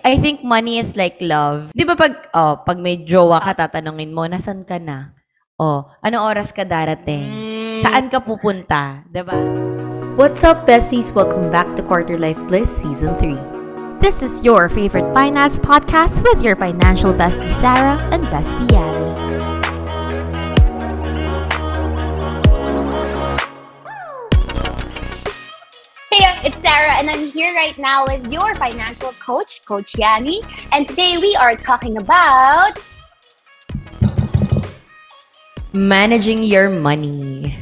I think money is like love. 'Di ba pag may jowa ka tatanungin mo, "Nasaan ka na?" "Anong oras ka darating? Mm. Saan ka pupunta?" 'Di ba? What's up, besties? Welcome back to Quarter Life Bliss Season 3. This is your favorite finance podcast with your financial bestie Sarah and bestie Yani. Hey, it's Sarah, and I'm here right now with your financial coach, Coach Yani. And today we are talking about Managing your money.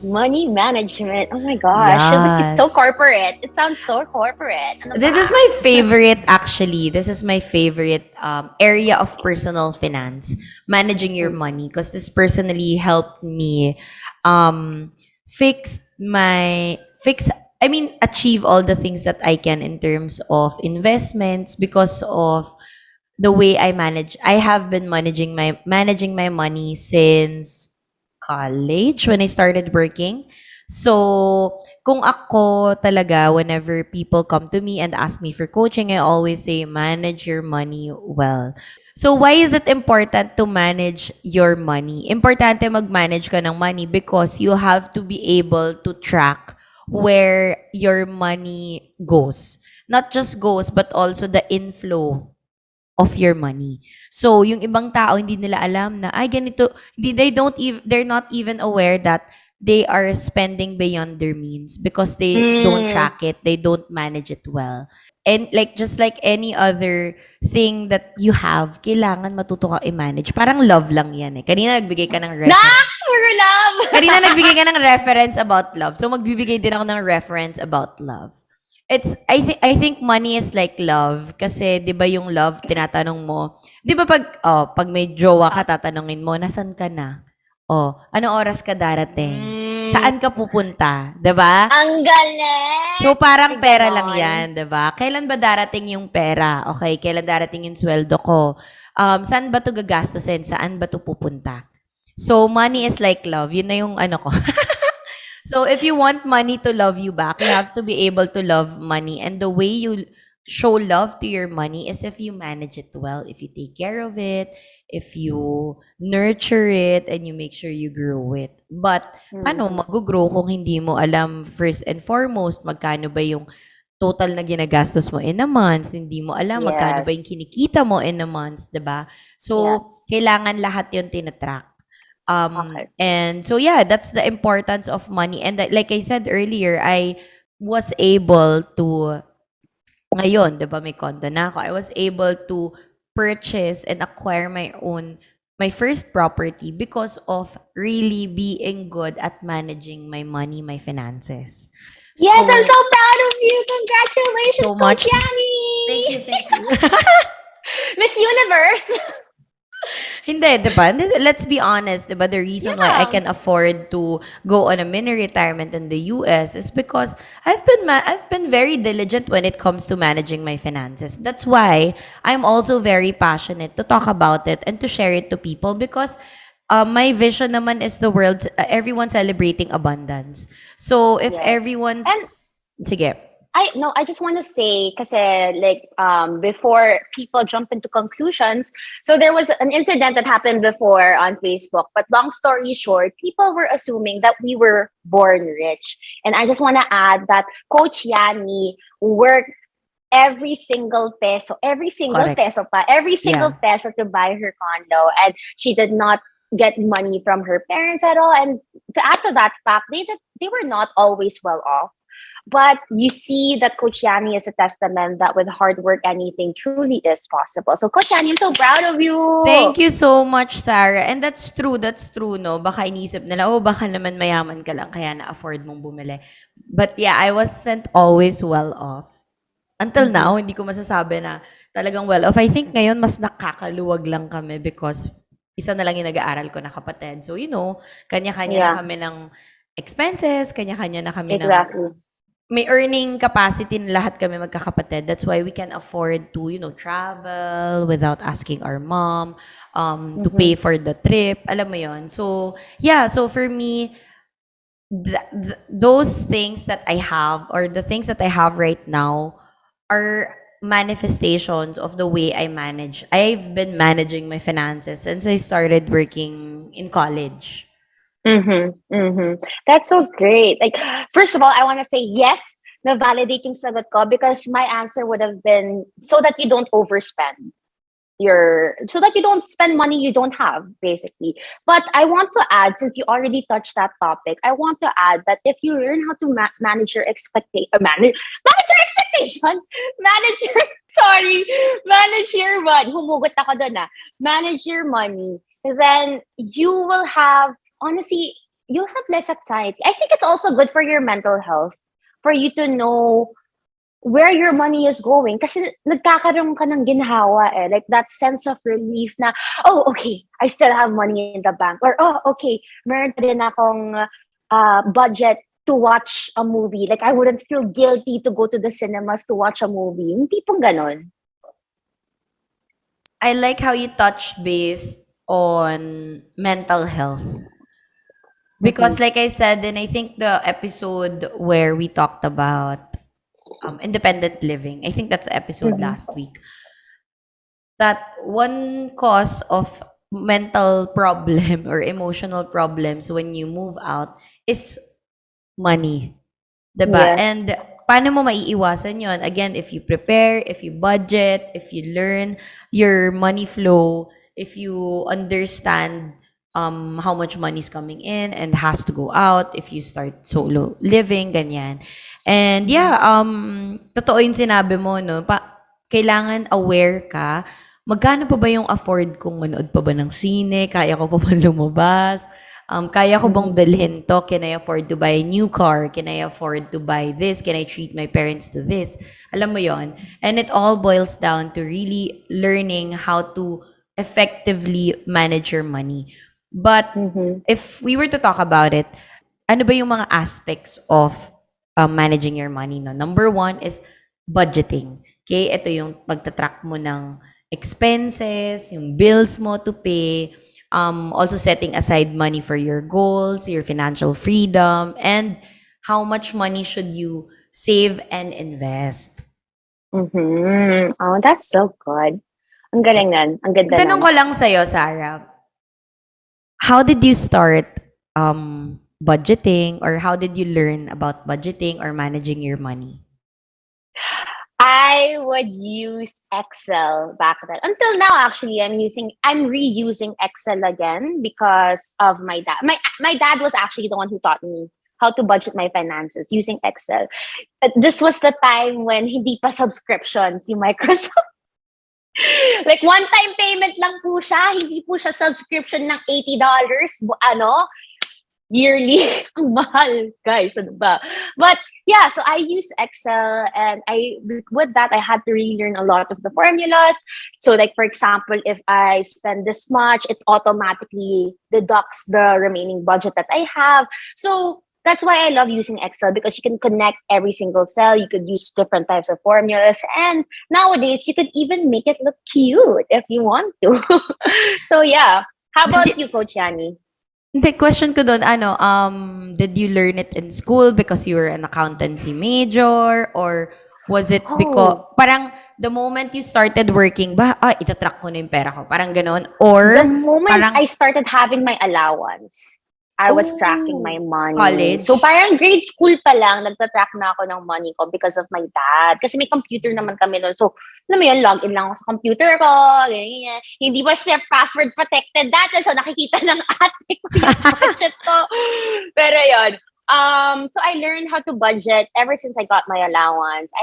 money management. Oh my gosh, it's so Yes. corporate. It sounds so corporate. Ano This ba? is my favorite actually. This is my favorite area of personal finance, managing your money, because this personally helped me um, fix my fix I mean achieve all the things that I can in terms of investments because of the way I manage. I have been managing my money since college when I started working. So, kung ako talaga, whenever people come to me and ask me for coaching, I always say, manage your money well. So, why is it important to manage your money? Importante mag-manage ka ng money because you have to be able to track where your money goes. Not just goes, but also the inflow of your money. So, yung ibang tao hindi nila alam na ay ganito, they're not even aware that they are spending beyond their means because they don't Mm. track it, they don't manage it well. And like just like any other thing that you have, kailangan matuto ka i-manage. Parang love lang 'yan eh. Kanina nagbigay ka ng reference. Nax for love! Kanina nagbigay ka ng reference about love. So magbibigay din ako ng reference about love. I think money is like love kasi 'di ba yung love tinatanong mo, 'di ba pag may jowa ka tatanungin mo, "Nasaan ka na?" "Anong oras ka darating? Mm. Saan ka pupunta?" 'Di ba? Ang galing! So parang May pera lang ganon. 'yan, 'di ba? Kailan ba darating yung pera? Okay, kailan darating yung sweldo ko? Saan ba 'to gagastusin? Saan ba 'to pupunta? So money is like love. Yun na yung ano ko. So if you want money to love you back, you have to be able to love money. And the way you show love to your money is if you manage it well, if you take care of it, if you nurture it, and you make sure you grow it. But paano mag-grow kung hindi mo alam first and foremost magkano ba yung total na ginagastos mo in a month, hindi mo alam magkano ba yung Yes. kinikita mo in a month, 'di ba? So, Yes. kailangan lahat 'yon tinatrack. Okay. And so yeah, that's the importance of money. And like I said earlier, I was able to ngayon, 'di ba, may condo na ako. I was able to purchase and acquire my first property because of really being good at managing my money, my finances. Yes, I'm So so proud of you. Congratulations, so Coach much. Yani! Thank you. Miss Universe! Hindi, 'di ba? Let's be honest, 'di ba? The reason why I Yeah. can afford to go on a mini retirement in the US is because I've been very diligent when it comes to managing my finances. That's why I'm also very passionate to talk about it and to share it to people because my vision naman is everyone celebrating abundance. So if Yes. And everyone's sige. I just want to say, kasi like before people jump into conclusions, so there was an incident that happened before on Facebook. But long story short, people were assuming that we were born rich, and I just want to add that Coach Yani worked every single Correct. peso pa, every single Yeah. peso to buy her condo, and she did not get money from her parents at all. And to add to that fact, they were not always well off. But you see that Coach Yani is a testament that with hard work, anything truly is possible. So, Coach Yani, I'm so proud of you. Thank you so much, Sarah. And that's true, no? Baka inisip nila, baka naman mayaman ka lang, kaya na-afford mong bumili. But yeah, I wasn't always well off. Until now, hindi ko masasabi na talagang well off. I think ngayon, mas nakakaluwag lang kami because isa na lang yung nag-aaral ko na kapatid. So, kanya-kanya na Yeah, kami ng expenses, kanya-kanya na kami ng exactly. may earning capacity na lahat kami magkakapatid. That's why we can afford to, travel without asking our mom, to pay for the trip. Alam mo yon. So, yeah. So, for me, those things that I have or the things that I have right now are manifestations of the way I manage. I've been managing my finances since I started working in college. Mm-hmm. Mm-hmm. That's so great. Like, first of all, I want to say yes, na validate yung sagot ko because my answer would have been so that you don't overspend so that you don't spend money you don't have, basically. But I want to add, since you already touched that topic, I want to add that if you learn how to manage your expectation, manage your expectation, manage your, sorry, manage your money, humugot ako dun manage your money, then you will have, honestly, you'll have less anxiety. I think it's also good for your mental health, for you to know where your money is going kasi nagkakaroon ka ng ginhawa like that sense of relief na, oh, okay, I still have money in the bank, or oh, okay, meron pa din akong budget to watch a movie. Like, I wouldn't feel guilty to go to the cinemas to watch a movie. Yung tipong ganon. I like how you touch base on mental health. Because like I said, and I think the episode where we talked about independent living, I think that's the episode Mm-hmm. last week, that one cause of mental problem or emotional problems when you move out is money. 'Di ba? Yes. And paano mo maiiwasan 'yon? Again, if you prepare, if you budget, if you learn your money flow, if you understand how much money is coming in and has to go out, if you start solo living, ganyan. And yeah, totoo yung sinabi mo, no? Kailangan aware ka, magkano pa ba yung afford kong manood pa ba ng sine? Kaya ko pa ba lumabas? Kaya ko bang Mm-hmm. bilhin to? Can I afford to buy a new car? Can I afford to buy this? Can I treat my parents to this? Alam mo yon. And it all boils down to really learning how to effectively manage your money. But Mm-hmm. if we were to talk about it, ano ba yung mga aspects of managing your money? No? Number one is budgeting. Okay? Ito yung pagtatrack mo ng expenses, yung bills mo to pay, also setting aside money for your goals, your financial freedom, and how much money should you save and invest. Mm-hmm. Oh, that's so good. Ang galing nun. Ang ganda Tanong nun. ko lang sa'yo, Sarah, how did you start budgeting, or how did you learn about budgeting or managing your money? I would use Excel back then. Until now, actually, I'm reusing Excel again because of my dad. My dad was actually the one who taught me how to budget my finances using Excel. This was the time when hindi pa subscriptions yung Microsoft. Like, one-time payment lang po siya. Hindi po siya subscription ng $80. Yearly. Ang mahal, guys. Ano ba? But yeah, so I use Excel, and with that I had to relearn a lot of the formulas. So, like, for example, if I spend this much, it automatically deducts the remaining budget that I have. So that's why I love using Excel, because you can connect every single cell. You could use different types of formulas, and nowadays you could even make it look cute if you want to. So yeah. How about Did you, Coach Yani? Hindi, question ko doon, did you learn it in school because you were an accountancy major, or was it because, Oh, parang the moment you started working, itatrack ko na yung pera ko, parang gano'n, the or moment parang, I started having my allowance, I was tracking my oh, money. So college? parang grade school pa lang, nagtatrack na ako ng money ko because of my dad. Kasi may computer naman kami noon. So, alam mo yun, login lang ako sa computer ko. Ganyan. Hindi ba siya password protected dati? So nakikita ng ate ko yung budget ko. Pero yun. So I learned how to budget ever since I got my allowance.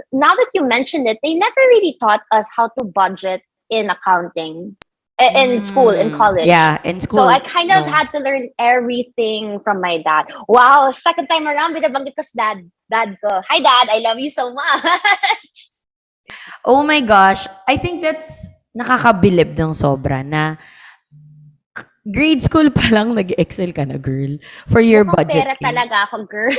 Now that you mentioned it, they never really taught us how to budget in accounting in school, in college. Yeah, in So I school, kind of no. had to learn everything from my dad. Wow, second time around, binabanggit ko sa dad ko. Hi, Dad, I love you so much. Oh my gosh, I think that's nakakabilib ng sobra na grade school pa lang nag-excel ka na, girl, for your Mukhang pera budgeting. talaga ako, girl.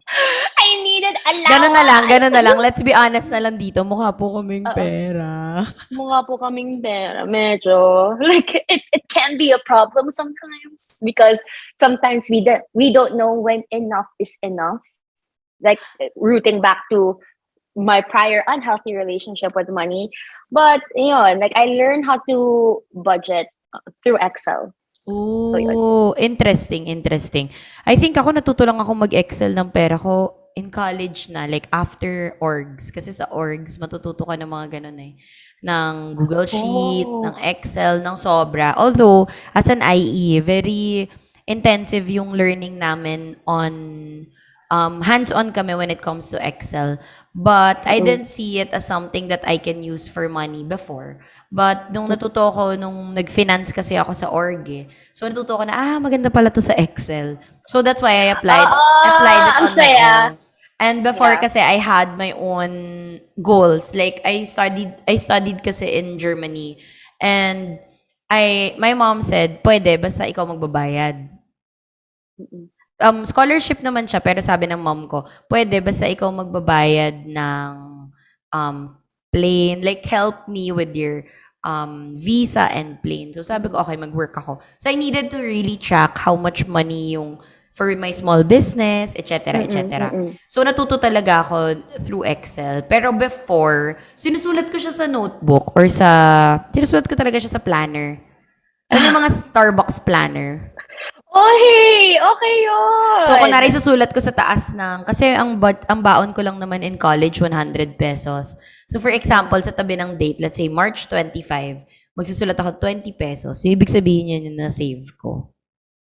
I needed Gano'n na lang. allowance. Let's be honest na lang dito, mukha po kaming Oo. pera. Mukha po kaming pera. Medyo. Like, it can be a problem sometimes because sometimes we don't know when enough is enough. like rooting back to my prior unhealthy relationship with money. But yun, like I learned how to budget through Excel. So yun. Oh, interesting, interesting. I think ako natuto lang ako mag-Excel ng pera ko in college na, like after orgs. Kasi sa orgs, matututo ka ng mga ganun eh. Ng Google Sheet, ng Oh. Excel, ng sobra. Although, as an IE, very intensive yung learning namin on hands-on kami when it comes to Excel. But I Mm-mm. didn't see it as something that I can use for money before. But nung natuto ko, nung nag-finance kasi ako sa org eh. So natuto ko na, maganda pala to sa Excel. So that's why I applied it Ang on my saya. own. And before Yeah. kasi I had my own goals. Like I studied kasi in Germany. And my mom said, pwede, basta ikaw magbabayad. Mm-mm. Scholarship naman siya, pero sabi ng mom ko, pwede basta ikaw magbabayad ng um, plane, like help me with your visa and plane. So sabi ko, okay, mag-work ako. So I needed to really track how much money yung for my small business, etc., Mm-mm. etc. Mm-mm. So natuto talaga ako through Excel. Pero before, sinusulat ko siya sa notebook or sinusulat ko talaga siya sa planner. Alam mo yung mga Starbucks planner? Oh, hey! Okay So, yun! kunwari susulat ko sa taas kasi ang baon ko lang naman in college, 100 pesos. So, for example, sa tabi ng date, let's say March 25, magsusulat ako 20 pesos. So, ibig sabihin yun yung na-save ko.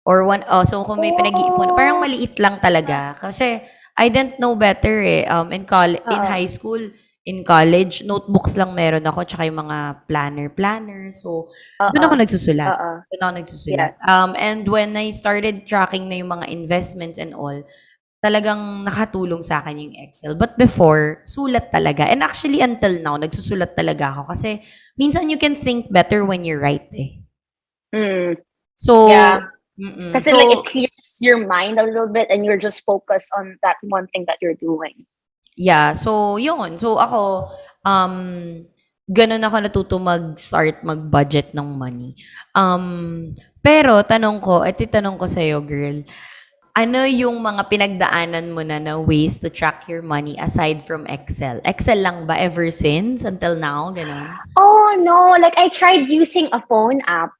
Or so kung may pinag-iipon, parang Oh! maliit lang talaga. Kasi, I didn't know better eh. In Oo. high school, in college, notebooks lang meron ako, tsaka yung mga planner. So, doon Oo. ako nagsusulat. Oo. Doon ako nagsusulat. Yes. And when I started tracking na yung mga investments and all, talagang nakatulong sa akin yung Excel. But before, sulat talaga. And actually, until now, nagsusulat talaga ako. Kasi, minsan you can think better when you write eh. Mm. So, Yeah. mm-mm. Kasi like it clears your mind a little bit and you're just focused on that one thing that you're doing. Yeah, so yun. So ako, ganun ako natuto mag-start mag-budget ng money. Pero tanong ko sa'yo, girl, ano yung mga pinagdaanan mo na ways to track your money aside from Excel? Excel lang ba ever since until now? Ganon? Oh no, like I tried using a phone app.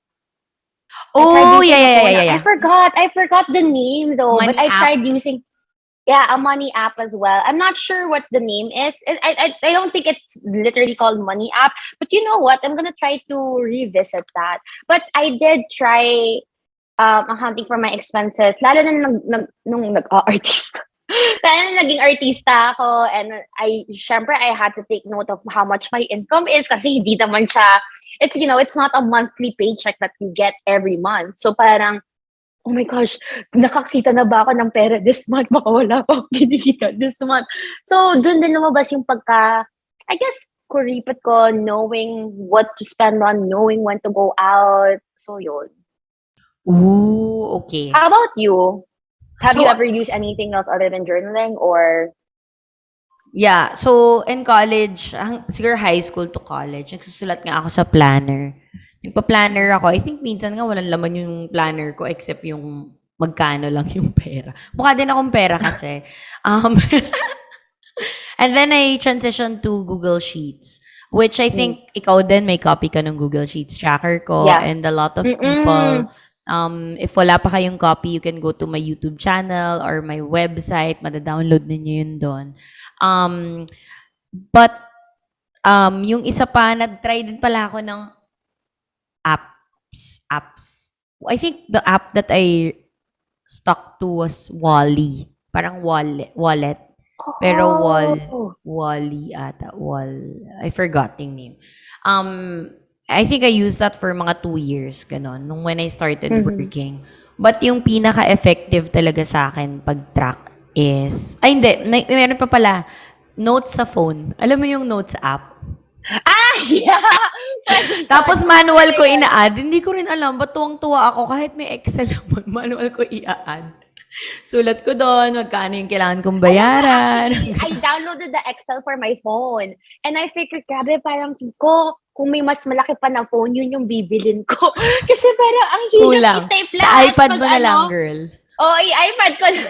I tried Oh, using a phone app. yeah. I forgot the name though, but Money I app. tried using a money app as well. I'm not sure what the name is. I don't think it's literally called money app, but you know what? I'm gonna try to revisit that. But I did try accounting for my expenses, lalo na nung nag-artist. Lalo na naging artista ako and syempre I had to take note of how much my income is kasi hindi naman siya, it's not a monthly paycheck that you get every month. So parang, oh my gosh, nakakita na ba ako ng pera this month? Baka wala pa akong kinikita this month. So dun din lumabas yung I guess, kuripot ko, knowing what to spend on, knowing when to go out. So yun. Ooh, okay. How about you? Have So, you ever used anything else other than journaling or? yeah. So, in college, siguro high school to college, nagsusulat nga ako sa planner. Nagpa-planner ako. I think minsan nga walang laman yung planner ko except yung magkano lang yung pera. Mukha din akong pera kasi. Um, and then I transitioned to Google Sheets, which I think ikaw din may copy ka ng Google Sheets tracker ko Yeah. and a lot of Mm-mm. people, if wala pa kayong copy, you can go to my YouTube channel or my website. Mada-download ninyo yun doon. But yung isa pa, nag-try din pala ako ng apps. I think the app that I stuck to was Wally. Parang wallet. Pero Oh. Wally ata. I forgot yung name. I think I used that for mga 2 years, ganon, nung when I started Mhm. working. But yung pinaka-effective talaga sa akin pag-track is, ay hindi, meron pa pala, notes sa phone. Alam mo yung notes app? Yeah! Tapos manual ko ina-add. Hindi ko rin alam, ba't tuwang-tuwa ako kahit may Excel naman, manual ko i-add. Sulat ko doon, magkano yung kailangan kong bayaran. Actually, I downloaded the Excel for my phone. And I figured, grabe, parang ko, kung may mas malaki pa na phone, yun yung bibilin ko. Kasi parang ang hirap Kulang. i-type Sa lahat. iPad mo na lang, girl. Oh, i-iPad ko na.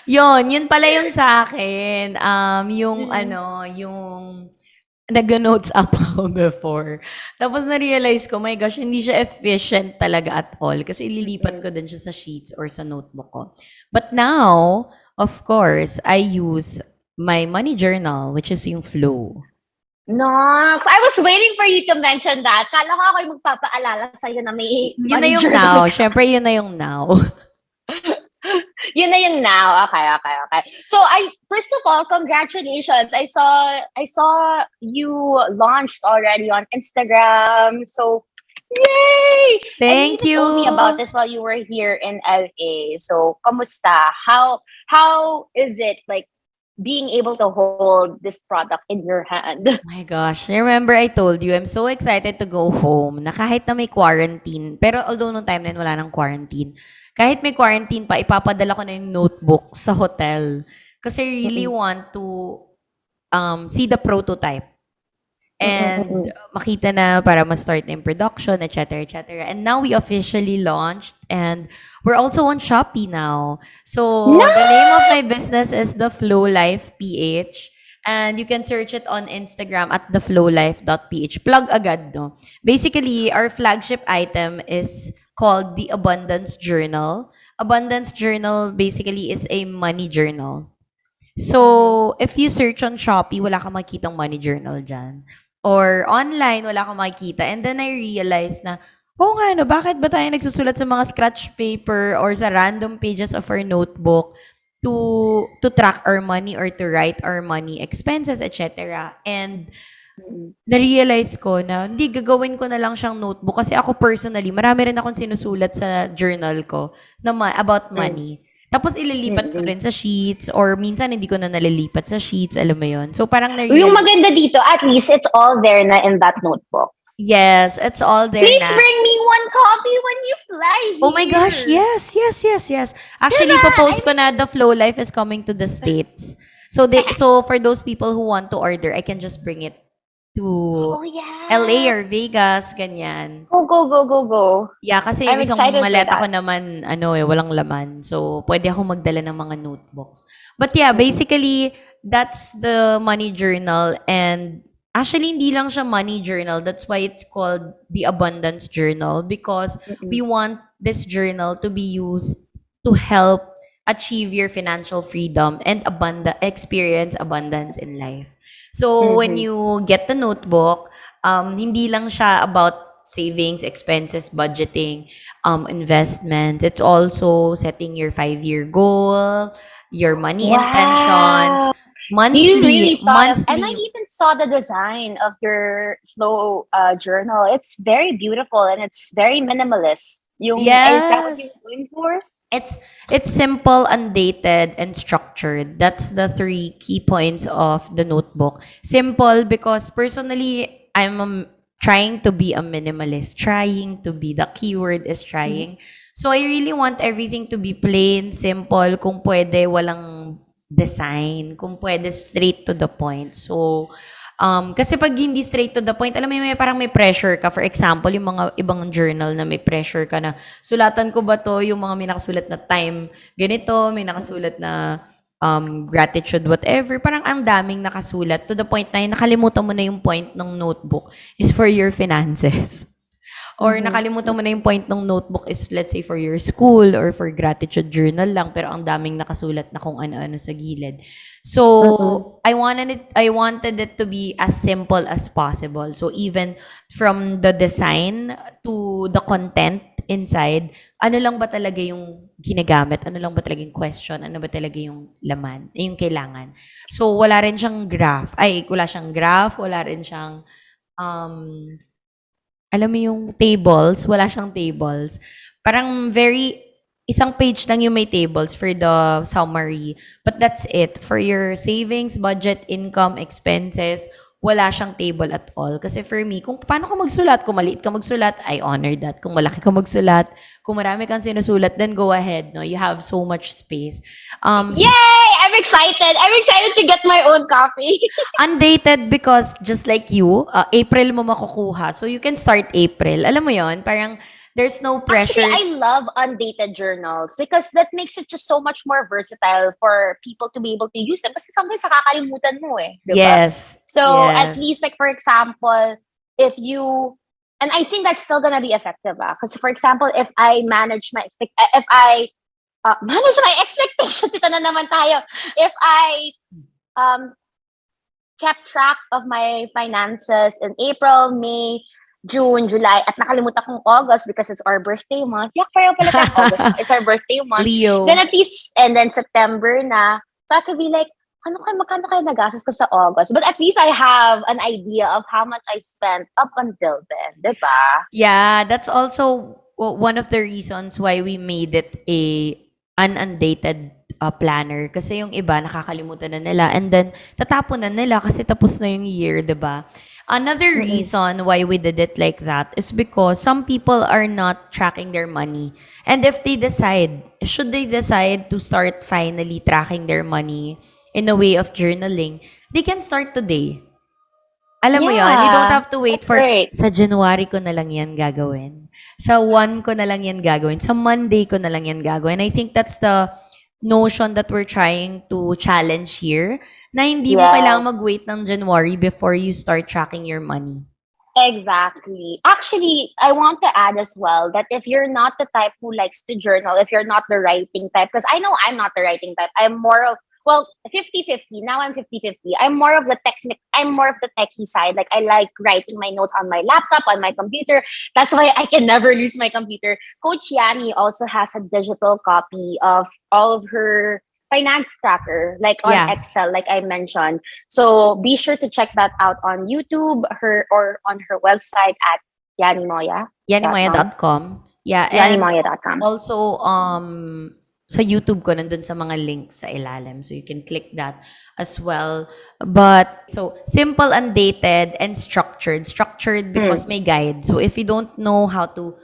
Yun pala yung sa akin. Yung Mm. yung nag-notes up ako before. Tapos na-realize ko, my gosh, hindi siya efficient talaga at all kasi ililipat Mm-mm. ko din siya sa sheets or sa notebook ko. But now, of course, I use my money journal, which is yung flow. Nox, I was waiting for you to mention that. Kala ko ako yung magpapaalala sa'yo na may Yun na money yung journal now. ka. Siyempre, yun na yung now. Yun na yun now. Okay, okay, okay. So first of all, congratulations. I saw you launched already on Instagram. So yay! And you Thank even you. told me about this while you were here in LA. So kamusta? How is it like being able to hold this product in your hand? My gosh, remember I told you, I'm so excited to go home na kahit na may quarantine, pero although nung time na yun wala nang quarantine, kahit may quarantine pa, ipapadala ko na yung notebook sa hotel. Kasi I really Mm-mm. want to see the prototype Mm-mm, and mm-mm. makita na para ma-start na yung production, etc., etc. And now we officially launched and we're also on Shopee now. So the name of my business is The Flow Life PH. And you can search it on Instagram at theflowlife.ph. Plug agad, no? Basically, our flagship item is called the Abundance Journal. Abundance Journal basically is a money journal. Mhm. So, if you search on Shopee, wala kang makitang money journal dyan. Or online, wala kang makita. And then I realized na, oh nga, no, bakit ba tayo nagsusulat sa mga scratch paper or sa random pages of our notebook to track our money or to write our money expenses, etc. And Mm-mm. na-realize ko na hindi gagawin ko na lang siyang notebook kasi ako personally, marami rin akong sinusulat sa journal ko na about Mm. money. Tapos ililipat ko Mm-mm. rin sa sheets or minsan hindi ko na nalilipat sa sheets, alam mo yon. So parang Yung na-realize, maganda dito, at least it's all there na in that notebook. yes, it's all there Please na. bring me one copy when you fly Oh my gosh, here. yes, yes, yes, yes. Actually, Diba? I popost ko mean, na The Flow Life is coming to the States. So for those people who want to order, I can just bring it to oh LA yeah. or Vegas, ganyan. Go, go, go, go, go. Yeah, kasi yung I'm isang excited for maleta ko that. naman, walang laman. So, pwede ako magdala ng mga notebooks. But yeah, Mm-mm. basically, that's the money journal. And actually, hindi lang siya money journal. That's why it's called the abundance journal because we Mm-mm. want this journal to be used to help achieve your financial freedom and experience abundance in life. So, when Mm-hmm. you get the notebook, hindi lang siya about savings, expenses, budgeting, investments. It's also setting your 5-year goal, your money intentions, Wow. You monthly, really thought of, and I monthly. even saw the design of your flow journal. It's very beautiful and it's very minimalist. Is that what you're Yes. going for? It's simple, undated, and structured. That's the three key points of the notebook. Simple because personally, trying to be a minimalist. Trying to be. The keyword is trying. So I really want everything to be plain, simple. Kung pwede, walang design. Kung pwede, straight to the point. So, kasi pag hindi straight to the point, alam mo, parang may pressure ka. For example, yung mga ibang journal na may pressure ka na, sulatan ko ba to yung mga may nakasulat na time ganito, may nakasulat na gratitude, whatever. Parang ang daming nakasulat to the point na nakalimutan mo na yung point ng notebook is for your finances. Or Mm-hmm. nakalimutan mo na yung point ng notebook is let's say for your school or for gratitude journal lang pero ang daming nakasulat na kung ano-ano sa gilid. Mm-mm. So, I wanted it to be as simple as possible. So, even from the design to the content inside, ano lang ba talaga yung ginagamit? Ano lang ba talaga yung question? Ano ba talaga yung laman? Yung kailangan? So, wala rin siyang graph. Wala siyang graph, wala rin siyang um, alam mo yung tables, wala siyang tables. Parang isang page lang yung may tables for the summary. But that's it. For your savings, budget, income, expenses, wala siyang table at all. Kasi for me, kung paano ka magsulat, kung maliit ka magsulat, I honor that. Kung malaki ka magsulat, kung marami kang sinusulat, then go ahead. No? You have so much space. Yay! I'm excited. I'm excited to get my own copy. Undated because just like you, April mo makukuha. So you can start April. Alam mo yon, parang There's no Actually, pressure. I love undated journals because that makes it just so much more versatile for people to be able to use them. Kasi sometimes nakakalimutan mo eh, di ba? Yes. So at least Yes. like for example, if you and I think that's still gonna be effective, because for example, if I manage my if I manage my expectations, ito na naman tayo. If I um kept track of my finances in April, May, June, July, at nakalimutan kong August because it's our birthday month. Yak, pareho pala tayong August. No? It's our birthday month. Then Leo. at least, and then September na. So I could be like, magkano kaya nagastos ko sa August? But at least I have an idea of how much I spent up until then. Diba? Yeah, that's also one of the reasons why we made it a an undated planner. Kasi yung iba, nakakalimutan na nila. And then, tatapon na nila kasi tapos na yung year, 'di ba? Another Mm-mm. reason why we did it like that is because some people are not tracking their money. And if they decide, should they decide to start finally tracking their money in a way of journaling, they can start today. Alam mo yon, you don't Yeah. have to wait That's for, great. sa January ko na lang yan gagawin. Sa 1 ko na lang yan gagawin. Sa Monday ko na lang yan gagawin. I think that's the notion that we're trying to challenge here, na hindi mo kailangan Yes. mag-wait ng January before you start tracking your money. Exactly. Actually, I want to add as well that if you're not the type who likes to journal, if you're not the writing type, because I know I'm not the writing type, I'm more of, well, 50-50. Now I'm 50-50. I'm more of the techie side. Like I like writing my notes on my laptop, on my computer. That's why I can never lose my computer. Coach Yani also has a digital copy of all of her finance tracker, like on Yeah. Excel, like I mentioned. So be sure to check that out on YouTube, or on her website at yanimoya.com. yanimoya.com. Yeah, and yanimoya.com. also sa YouTube ko nandun sa mga links sa ilalim, so you can click that as well. But so simple, undated, and structured. Structured because may guide. So if you don't know how to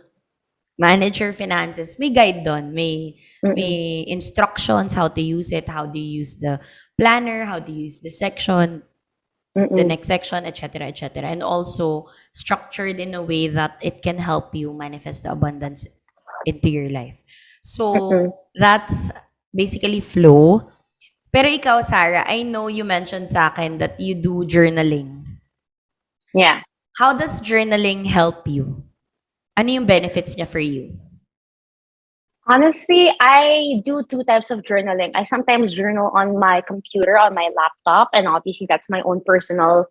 manage your finances, may guide doon. Mm-mm. May instructions how to use it, how do you use the planner, how do you use the section, the Mm-mm. next section, etc., etc. And also structured in a way that it can help you manifest the abundance into your life. Mm-mm. So that's basically flow. Pero ikaw, Sarah, I know you mentioned sa akin that you do journaling. Yeah. How does journaling help you? Ano yung benefits niya for you? Honestly, I do two types of journaling. I sometimes journal on my computer, on my laptop, and obviously that's my own personal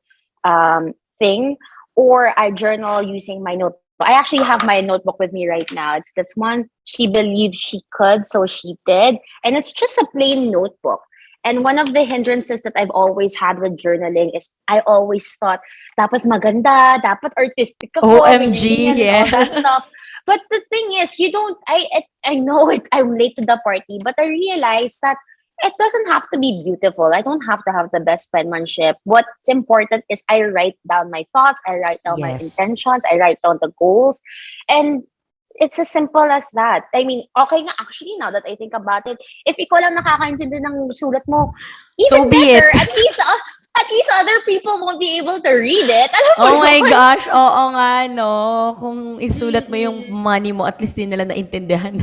thing. Or I journal using my notebook. I actually have my notebook with me right now. It's this one. She believed she could, so she did. And it's just a plain notebook. And one of the hindrances that I've always had with journaling is I always thought, dapat maganda, dapat artistic ako, OMG, ganyan, and all that stuff. yes. But the thing is, you don't. I know it. I'm late to the party, but I realized that it doesn't have to be beautiful. I don't have to have the best penmanship. What's important is I write down my thoughts. I write down my Yes. intentions. I write down the goals, and it's as simple as that. I mean, okay nga actually now that I think about it, if ikaw lang nakakaintindi ng sulat mo, So even be it. better. At least other people won't be able to read it. Alam mo Oh my yun? gosh, oo nga, no? Kung isulat mo yung Mm-mm. money mo, at least di nila naintindihan.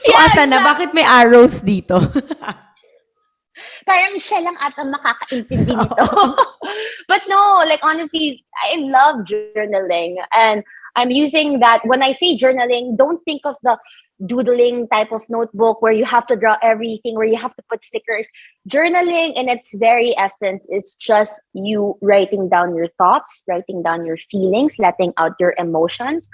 So, Yeah, asa na? Bakit may arrows dito? parang siya lang ata makakaintindi nito. Oo. But no, like honestly, I love journaling, and I'm using that. When I say journaling, don't think of the doodling type of notebook where you have to draw everything, where you have to put stickers. Journaling in its very essence is just you writing down your thoughts, writing down your feelings, letting out your emotions.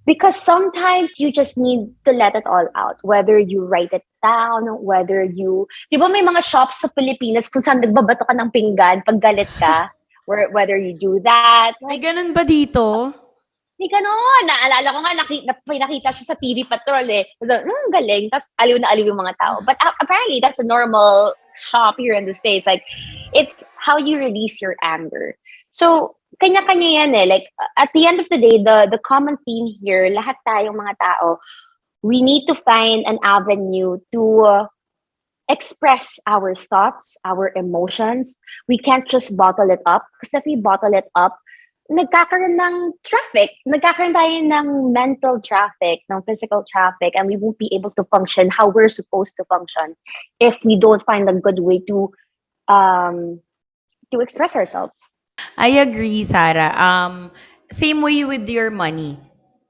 Because sometimes you just need to let it all out. Whether you write it down, whether you... Di ba may mga shops sa Pilipinas kung saan nagbabato ka ng pinggan pag galit ka? Whether you do that. May Like, ganun ba dito? di ganon. Naalala ko nga, pinakita siya sa TV Patrol eh. So, galing. Tapos aliw na aliw yung mga tao. But apparently, that's a normal shop here in the States. Like, it's how you release your anger. So, kanya-kanya yan eh. Like, at the end of the day, the common theme here, lahat tayong mga tao, we need to find an avenue to express our thoughts, our emotions. We can't just bottle it up. Because if we bottle it up, nagkakaroon ng traffic. Nagkakaroon tayo ng mental traffic, ng physical traffic, and we won't be able to function how we're supposed to function if we don't find a good way um to express ourselves. I agree, Sarah. Same way with your money.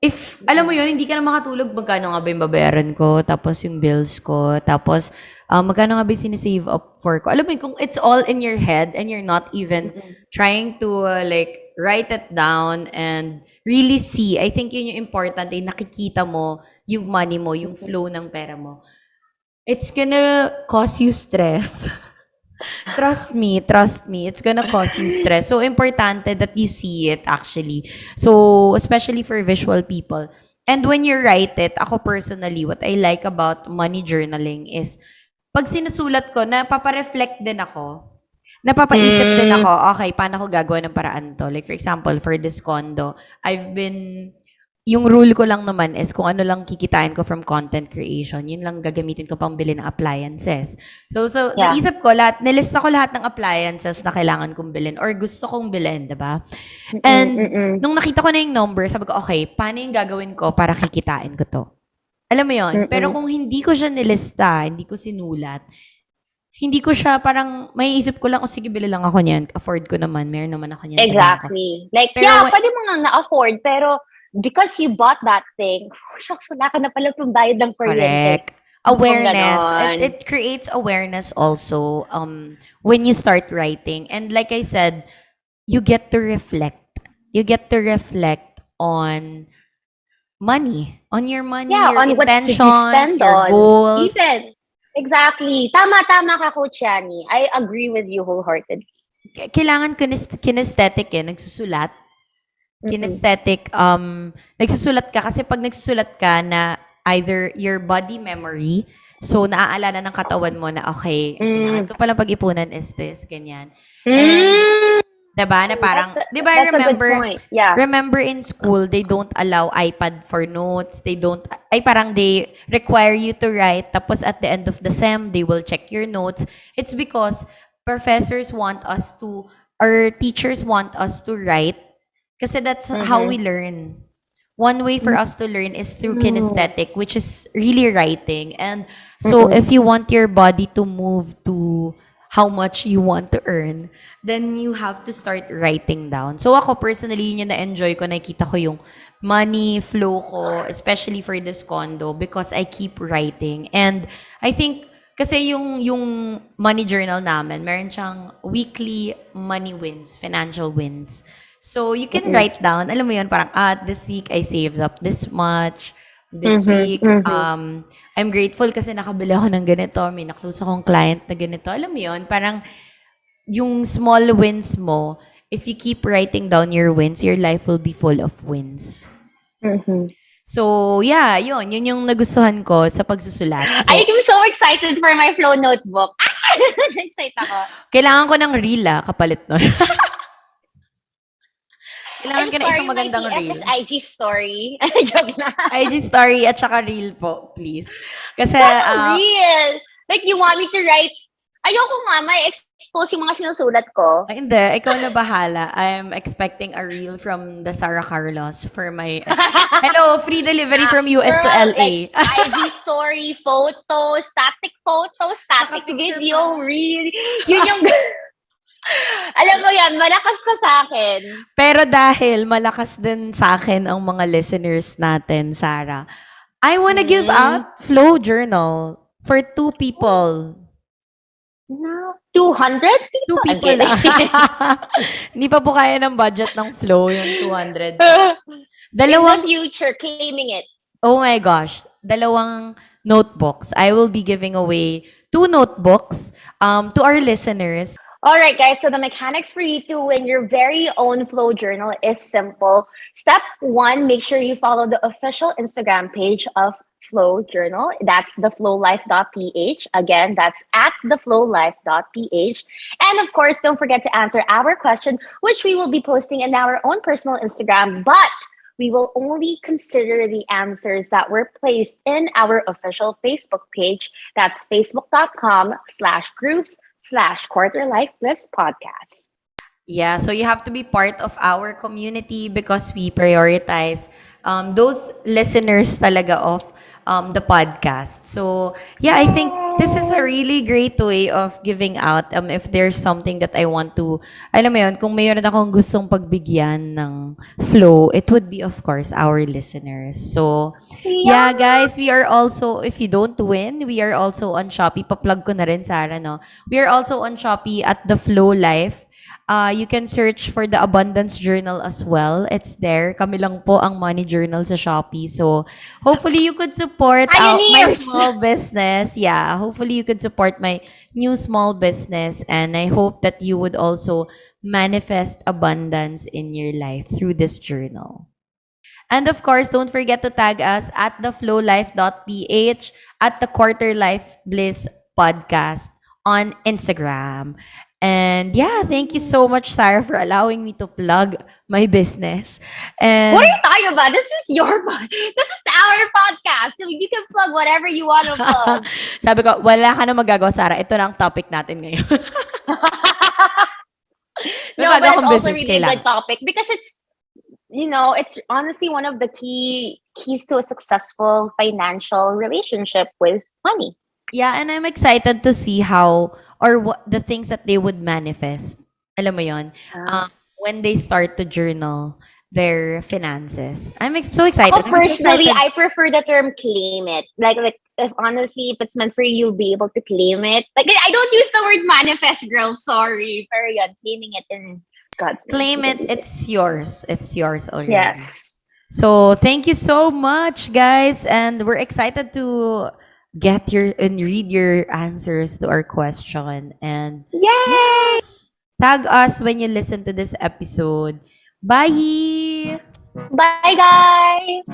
If, alam mo yun, hindi ka na makatulog, magkano nga ba yung babayaran ko, tapos yung bills ko, tapos magkano nga ba yung sinisave up for ko. Alam mo yun, kung it's all in your head and you're not even trying to like write it down and really see, I think yun yung important, nakikita mo yung money mo, yung flow ng pera mo. It's gonna cause you stress. Trust me, it's gonna cause you stress. So, importante that you see it actually. So, especially for visual people. And when you write it, ako personally, what I like about money journaling is, pag sinusulat ko, napapareflect din ako. Napapaisip din ako, okay, paano ko gagawa ng paraan to? Like, for example, for this condo, yung rule ko lang naman is kung ano lang kikitain ko from content creation, yun lang gagamitin ko pang bili ng appliances. So Yeah. naisip ko nilista ko lahat ng appliances na kailangan kong bilhin or gusto kong bilhin, di ba? And nung nakita ko na yung number, sabi ko, okay, paano yung gagawin ko para kikitain ko to? Alam mo yun? Pero kung hindi ko siya nilista, hindi ko sinulat, hindi ko siya parang, may isip ko lang, sige, bili lang ako niyan. Afford ko naman. Meron naman ako niyan sa bangko. Exactly. Like, Pero pwede mo nga na-afford, pero because you bought that thing, shucks, wala ka na pala pang bayad ng kuryente. Correct. Awareness. ganon. It creates awareness also when you start writing. And like I said, you get to reflect. You get to reflect on on your money, Yeah, your on what did you intentions, spend your on. goals. Even, exactly. Tama ka, Coach Yani. I agree with you wholeheartedly. Kailangan kinesthetic nagsusulat. Kinesthetic, nagsusulat ka kasi pag nagsusulat ka na either your body memory, so naaalala ng katawan mo na okay, kailangan ko palang pag-ipunan is this, ganyan. And, diba, na parang, diba, That's a good point. Yeah. remember in school, they don't allow iPad for notes, they require you to write, tapos at the end of the sem, they will check your notes. It's because teachers want us to write, kasi that's how we learn. One way for us to learn is through kinesthetic, which is really writing. And so if you want your body to move to how much you want to earn, then you have to start writing down. So ako personally, yun yung na-enjoy ko, nakikita ko yung money flow ko, especially for this condo, because I keep writing. And I think, kasi yung money journal namin, meron siyang weekly money wins, financial wins. So, you can write down, alam mo yun, parang, this week I saved up this much. This week, I'm grateful kasi nakabili ako ng ganito. May naklose akong client na ganito. Alam mo yun, parang yung small wins mo, if you keep writing down your wins, your life will be full of wins. So, yeah, yun yung nagustuhan ko sa pagsusulat. So, I'm so excited for my flow notebook. Excited ako. kailangan ko ng reel, kapalit nun. Kailangan ko na isang magandang my reel. TF is IG story. Joke na. IG story at saka reel po, please. Kasi, Real. Like, you want me to write, ayoko nga, may expose yung mga sinusulat ko. hindi, ikaw na bahala. I'm expecting a reel from the Sarah Carlos for my, hello, free delivery from US to Girl, LA. like, IG story, photo, static video, reel. Yun yung... Alam mo yan, malakas ka sa akin. Pero dahil malakas din sa akin ang mga listeners natin, Sarah, I wanna give out Flow Journal for 2 people. No, 200 people? 2 people lang. Hindi pa po kaya ng budget ng Flow yung 200. In Dalawang, the future, claiming it. oh my gosh, dalawang notebooks. I will be giving away 2 notebooks to our listeners. All right, guys. So the mechanics for you to win your very own Flow Journal is simple. Step 1, make sure you follow the official Instagram page of Flow Journal. That's theflowlife.ph. Again, that's at theflowlife.ph. And of course, don't forget to answer our question, which we will be posting in our own personal Instagram. But we will only consider the answers that were placed in our official Facebook page. That's facebook.com/groups/quarterlifebliss podcast. Yeah, so you have to be part of our community because we prioritize those listeners talaga of the podcast. So, yeah, I think this is a really great way of giving out. If there's something that I want to, alam mo yun, kung mayroon akong gustong pagbigyan ng flow, it would be, of course, our listeners. So, yeah, Yeah. guys, we are also, if you don't win, we are also on Shopee. Pa-plug ko na rin, Sarah, no? We are also on Shopee at The Flow Life. You can search for the Abundance Journal as well. It's there. Kami lang po ang money journal sa Shopee. So, hopefully you could support out my Pioneers! small business. Yeah, hopefully you could support my new small business. And I hope that you would also manifest abundance in your life through this journal. And of course, don't forget to tag us at theflowlife.ph at the Quarter Life Bliss podcast on Instagram. And yeah, thank you so much, Sarah, for allowing me to plug my business. What are And you talking about? This is this is our podcast. So you can plug whatever you want to plug. sabi ko, wala ka na magagawa, Sarah. Ito na ang topic natin ngayon. May No, bago but it's akong also business really a good kailangan. topic because it's honestly one of the keys to a successful financial relationship with money. Yeah, and I'm excited to see how or what the things that they would manifest. Alam mo yon, Uh, when they start to journal their finances. So excited. Ako I'm so personally, excited. I prefer the term claim it. Like if honestly, if it's meant for you, you'll be able to claim it. Like I don't use the word manifest, girl. Sorry, pero yun, claiming it in God's name. Claim You can it. do it. It's yours. It's yours already. Yes. So thank you so much, guys, and we're excited to get your and read your answers to our question. And Yay! yes, tag us when you listen to this episode. Bye. Bye, guys.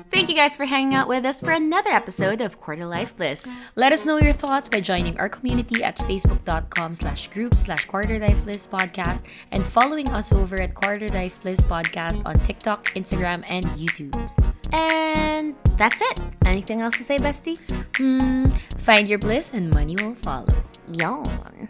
Thank you guys for hanging out with us for another episode of Quarter Life Bliss. Let us know your thoughts by joining our community at facebook.com/group/quarterlifeless podcast and following us over at Quarter Life Bliss podcast on TikTok, Instagram, and YouTube. And that's it. Anything else to say, bestie? Find your bliss and money will follow. Yawn.